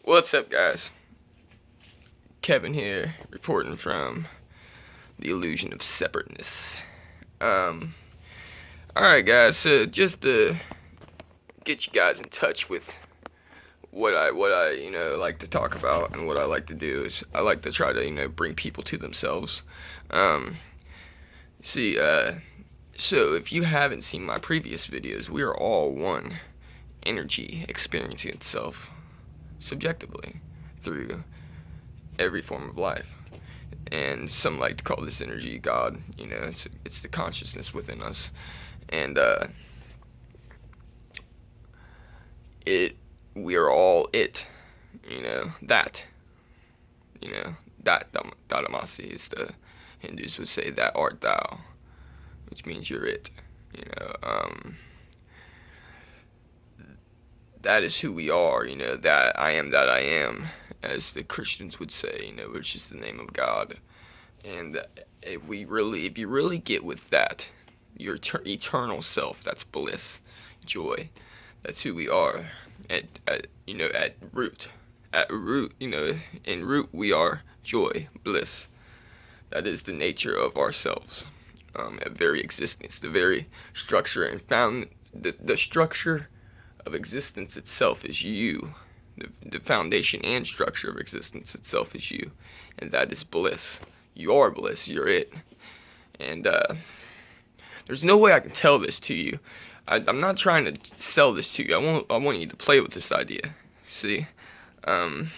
What's up, guys? Kevin here, reporting from the illusion of separateness. Alright, guys, so just to get you guys in touch with what I like to talk about, and what I like to do is I like to try to, bring people to themselves. Um, see, so if you haven't seen my previous videos, we are all one energy experiencing itself subjectively through every form of life. And some like to call this energy God. It's the consciousness within us, and it we are all it. That. That Dadamasi is the Hindus would say, that art thou, which means you're it. You know, um, that is who we are. That I am, as the Christians would say. Which is the name of God. And if you really get with that, your eternal self, that's bliss, joy. That's who we are. At root. In root we are joy, bliss. That is the nature of ourselves. At very existence, the very structure and found the structure of existence itself is you. The foundation and structure of existence itself is you, and that is bliss. You are bliss. You're it. And there's no way I can tell this to you. I'm not trying to sell this to you. I want you to play with this idea. See, I'm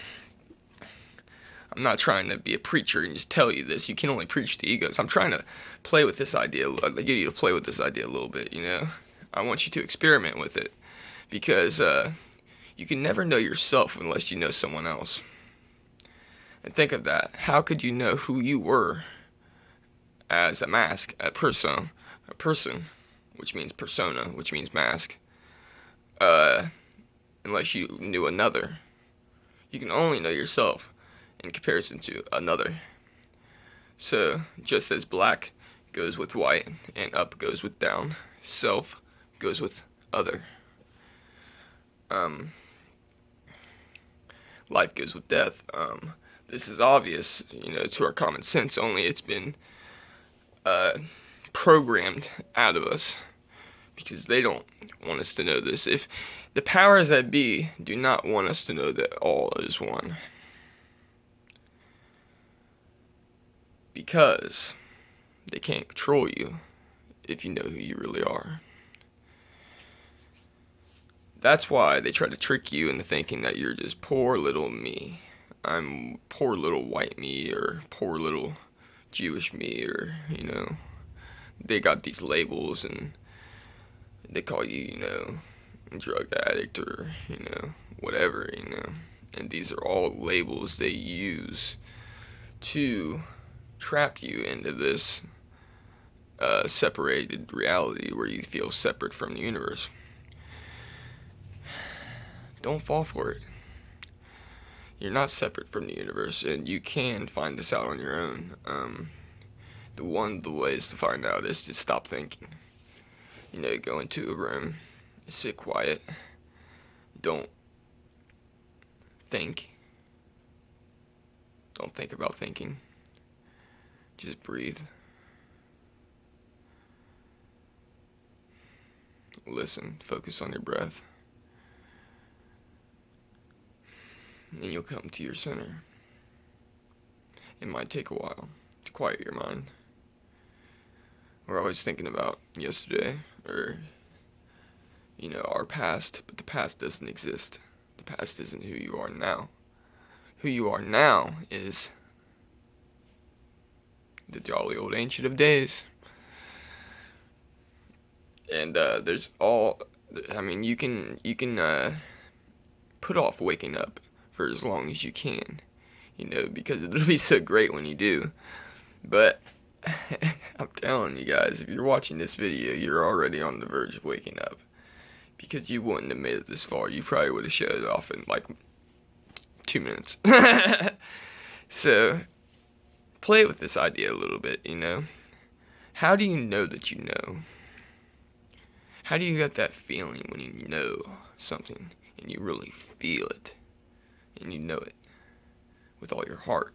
not trying to be a preacher and just tell you this. You can only preach to egos. I'm trying to play with this idea. Get you to play with this idea a little bit. I want you to experiment with it, because you can never know yourself unless you know someone else. And think of that. How could you know who you were as a mask, a person, which means persona, which means mask, unless you knew another? You can only know yourself in comparison to another. So, just as black goes with white, and up goes with down, self goes with other. Life goes with death. This is obvious, to our common sense, only it's been programmed out of us, because they don't want us to know this. If the powers that be do not want us to know that all is one, because they can't control you if you know who you really are. That's why they try to trick you into thinking that you're just poor little me. I'm poor little white me, or poor little Jewish me, or, they got these labels, and they call you, drug addict, or, whatever, and these are all labels they use to trap you into this separated reality where you feel separate from the universe. Don't fall for it. You're not separate from the universe, and you can find this out on your own. The ways to find out is to stop thinking. Go into a room, sit quiet, don't think. Don't think about thinking. Just breathe. Listen, focus on your breath. And you'll come to your center. It might take a while to quiet your mind. We're always thinking about yesterday, or, our past, but the past doesn't exist. The past isn't who you are now. Who you are now is the jolly old ancient of days. And you can put off waking up for as long as you can, because it'll be so great when you do. But I'm telling you guys, if you're watching this video, you're already on the verge of waking up, because you wouldn't have made it this far. You probably would have shut it off in like 2 minutes. So play with this idea a little bit. How do you know that you know? How do you get that feeling when you know something and you really feel it? and you know it with all your heart.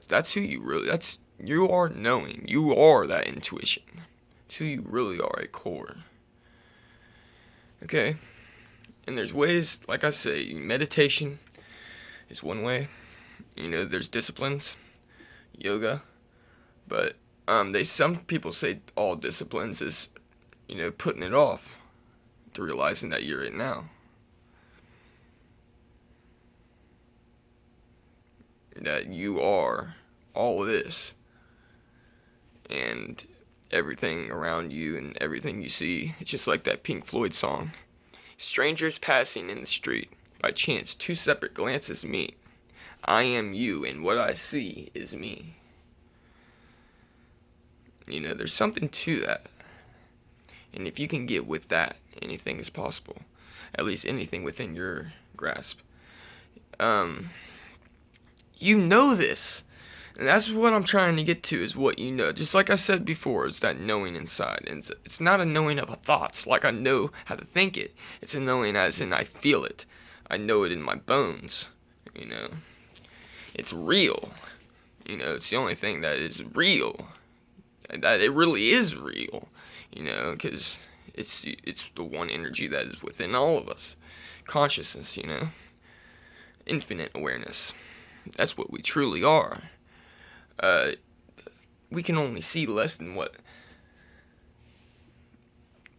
That's who you really. That's you are knowing. You are that intuition. It's who you really are at core. Okay, and there's ways, like I say, meditation is one way. There's disciplines, yoga, but some people say all disciplines is, putting it off to realizing that you're it now. That you are all this, and everything around you and everything you see. It's just like that Pink Floyd song. Strangers passing in the street. By chance, two separate glances meet. I am you, and what I see is me. There's something to that. And if you can get with that, anything is possible. At least anything within your grasp. You know this. And that's what I'm trying to get to, is what you know. Just like I said before, it's that knowing inside. And it's not a knowing of a thoughts, like I know how to think it. It's a knowing as in I feel it. I know it in my bones. It's real. It's the only thing that is real. That it really is real. Because it's the one energy that is within all of us. Consciousness, infinite awareness. That's what we truly are. We can only see less than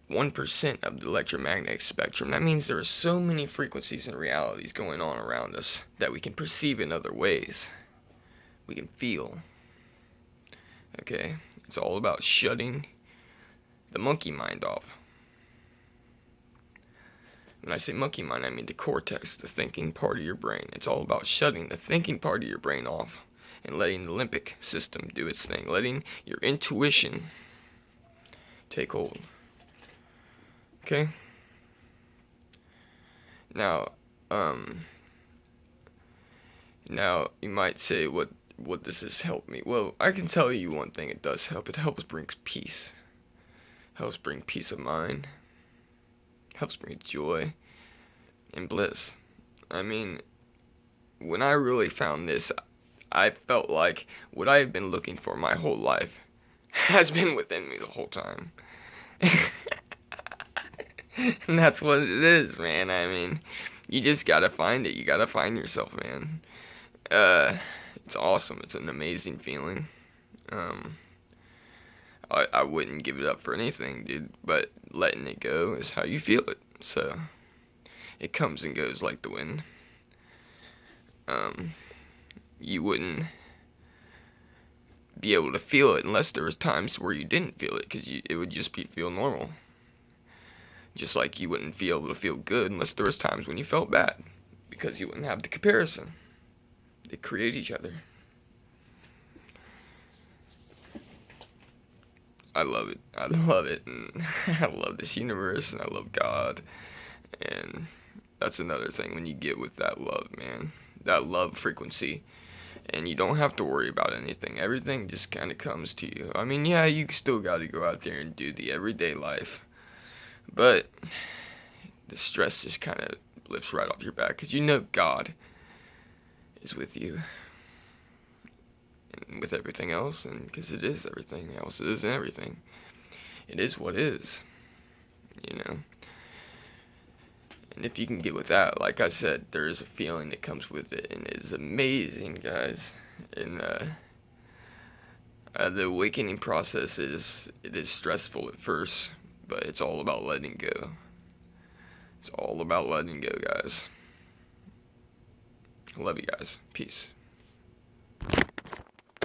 1% of the electromagnetic spectrum. That means there are so many frequencies and realities going on around us that we can perceive in other ways. We can feel. Okay? It's all about shutting the monkey mind off. When I say monkey mind, I mean the cortex, the thinking part of your brain. It's all about shutting the thinking part of your brain off and letting the limbic system do its thing, letting your intuition take hold. Okay? Now you might say, what does this help me? Well, I can tell you one thing it does help. It helps bring peace. Helps bring peace of mind. Helps bring joy and bliss. I mean, when I really found this, I felt like what I have been looking for my whole life has been within me the whole time. And that's what it is, man. I mean, you just gotta find it. You gotta find yourself, man. It's awesome. It's an amazing feeling. I wouldn't give it up for anything, dude. But letting it go is how you feel it. So, it comes and goes like the wind. You wouldn't be able to feel it unless there was times where you didn't feel it, because it would just feel normal. Just like you wouldn't be able to feel good unless there was times when you felt bad, because you wouldn't have the comparison. They create each other. I love it. I love it, and I love this universe, and I love God, and that's another thing when you get with that love, man. That love frequency. And you don't have to worry about anything. Everything just kind of comes to you. I mean, yeah, you still got to go out there and do the everyday life. But the stress just kind of lifts right off your back, because you know God is with you. And with everything else, and because it is everything else. It isn't everything. It is what is. And if you can get with that, like I said, there is a feeling that comes with it, and it is amazing, guys. And the awakening process is stressful at first, but it's all about letting go. It's all about letting go, guys. I love you guys. Peace.